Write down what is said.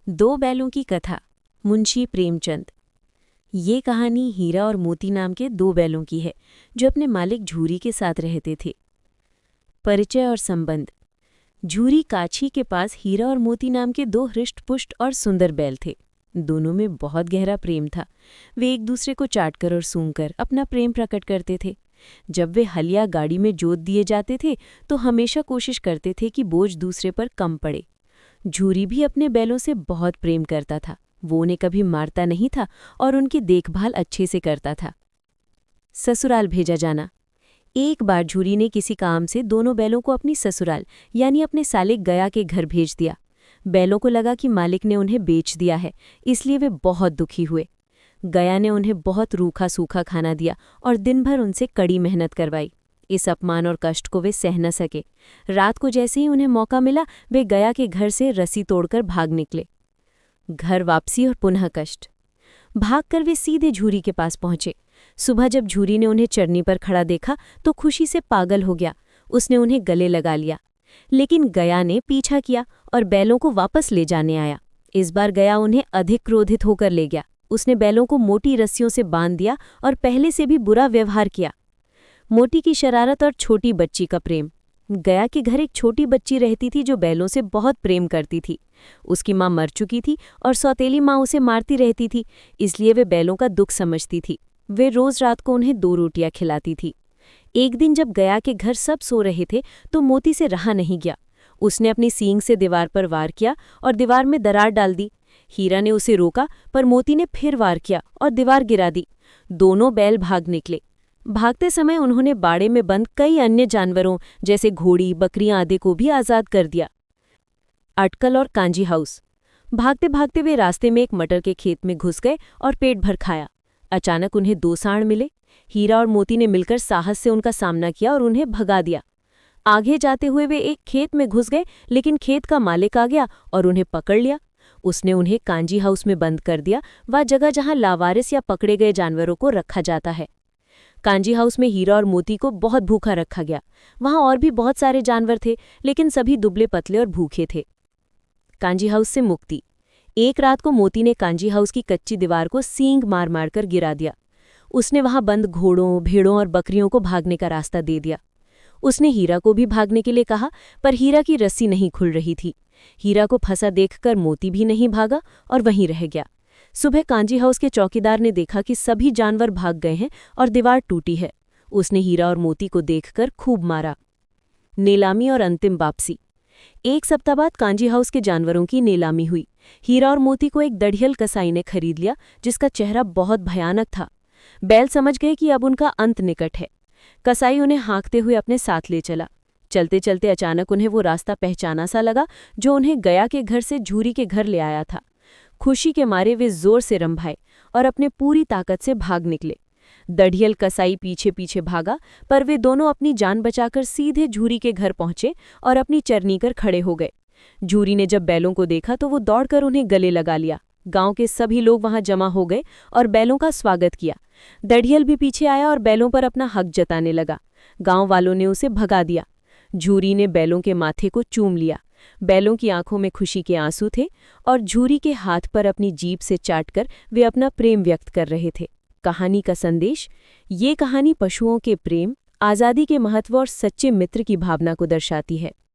दो बैलों की कथा। मुंशी प्रेमचंद। ये कहानी हीरा और मोती नाम के दो बैलों की है जो अपने मालिक झूरी के साथ रहते थे। परिचय और संबंध। झूरी काछी के पास हीरा और मोती नाम के दो हृष्ट-पुष्ट और सुंदर बैल थे। दोनों में बहुत गहरा प्रेम था। वे एक दूसरे को चाटकर और सूंघकर अपना प्रेम प्रकट करते थे। जब वे हल या गाड़ी में जोत दिए जाते थे तो हमेशा कोशिश करते थे कि बोझ दूसरे पर कम पड़े। झूरी भी अपने बैलों से बहुत प्रेम करता था। वो उन्हें कभी मारता नहीं था और उनकी देखभाल अच्छे से करता था। ससुराल भेजा जाना। एक बार झूरी ने किसी काम से दोनों बैलों को अपनी ससुराल यानी अपने साले गया के घर भेज दिया। बैलों को लगा कि मालिक ने उन्हें बेच दिया है, इसलिए वे बहुत दुखी हुए। गया ने उन्हें बहुत रूखा सूखा खाना दिया और दिन भर उनसे कड़ी मेहनत करवाई। इस अपमान और कष्ट को वे सह न सके। रात को जैसे ही उन्हें मौका मिला वे गया के घर से रस्सी तोड़कर भाग निकले। घर वापसी और पुनः कष्ट। भागकर वे सीधे झूरी के पास पहुंचे। सुबह जब झूरी ने उन्हें चरनी पर खड़ा देखा तो खुशी से पागल हो गया। उसने उन्हें गले लगा लिया, लेकिन गया ने पीछा किया और बैलों को वापस ले जाने आया। इस बार गया उन्हें अधिक क्रोधित होकर ले गया। उसने बैलों को मोटी रस्सियों से बांध दिया और पहले से भी बुरा व्यवहार किया। मोटी की शरारत और छोटी बच्ची का प्रेम। गया के घर एक छोटी बच्ची रहती थी जो बैलों से बहुत प्रेम करती थी। उसकी माँ मर चुकी थी और सौतेली माँ उसे मारती रहती थी, इसलिए वे बैलों का दुख समझती थी। वे रोज रात को उन्हें 2 रोटियां खिलाती थी। एक दिन जब गया के घर सब सो रहे थे तो मोती से रहा नहीं गया। उसने अपनी सींग से दीवार पर वार किया और दीवार में दरार डाल दी। हीरा ने उसे रोका पर मोती ने फिर वार किया और दीवार गिरा दी। दोनों बैल भाग निकले। भागते समय उन्होंने बाड़े में बंद कई अन्य जानवरों जैसे घोड़ी, बकरियां आदि को भी आज़ाद कर दिया। अटकल और कांजी हाउस। भागते भागते वे रास्ते में एक मटर के खेत में घुस गए और पेट भर खाया। अचानक उन्हें 2 सांड मिले। हीरा और मोती ने मिलकर साहस से उनका सामना किया और उन्हें भगा दिया। आगे जाते हुए वे एक खेत में घुस गए, लेकिन खेत का मालिक आ गया और उन्हें पकड़ लिया। उसने उन्हें कांजी हाउस में बंद कर दिया, वह जगह जहां लावारिस या पकड़े गए जानवरों को रखा जाता है। कांजी हाउस में हीरा और मोती को बहुत भूखा रखा गया। वहां और भी बहुत सारे जानवर थे, लेकिन सभी दुबले पतले और भूखे थे। कांजी हाउस से मुक्ति। एक रात को मोती ने कांजी हाउस की कच्ची दीवार को सींग मार मारकर गिरा दिया। उसने वहां बंद घोड़ों, भेड़ों और बकरियों को भागने का रास्ता दे दिया। उसने हीरा को भी भागने के लिए कहा, पर हीरा की रस्सी नहीं खुल रही थी। हीरा को फंसा देखकर मोती भी नहीं भागा और वहीं रह गया। सुबह कांजी हाउस के चौकीदार ने देखा कि सभी जानवर भाग गए हैं और दीवार टूटी है। उसने हीरा और मोती को देखकर खूब मारा। नीलामी और अंतिम वापसी। एक सप्ताह बाद कांजी हाउस के जानवरों की नीलामी हुई। हीरा और मोती को एक दढ़ियल कसाई ने खरीद लिया, जिसका चेहरा बहुत भयानक था। बैल समझ गए कि अब उनका अंत निकट है। कसाई उन्हें हाँकते हुए अपने साथ ले चला। चलते चलते अचानक उन्हें वो रास्ता पहचाना सा लगा जो उन्हें गया के घर से झूरी के घर ले आया था। खुशी के मारे वे जोर से रंभाए और अपने पूरी ताकत से भाग निकले। दढ़ियल कसाई पीछे पीछे भागा, पर वे दोनों अपनी जान बचाकर सीधे झूरी के घर पहुंचे और अपनी चरनी कर खड़े हो गए। झूरी ने जब बैलों को देखा तो वो दौड़कर उन्हें गले लगा लिया। गांव के सभी लोग वहां जमा हो गए और बैलों का स्वागत किया। दढ़ियल भी पीछे आया और बैलों पर अपना हक जताने लगा। गांव वालों ने उसे भगा दिया। झूरी ने बैलों के माथे को चूम लिया। बैलों की आंखों में खुशी के आंसू थे और झूरी के हाथ पर अपनी जीभ से चाटकर वे अपना प्रेम व्यक्त कर रहे थे। कहानी का संदेश। ये कहानी पशुओं के प्रेम, आज़ादी के महत्व और सच्चे मित्र की भावना को दर्शाती है।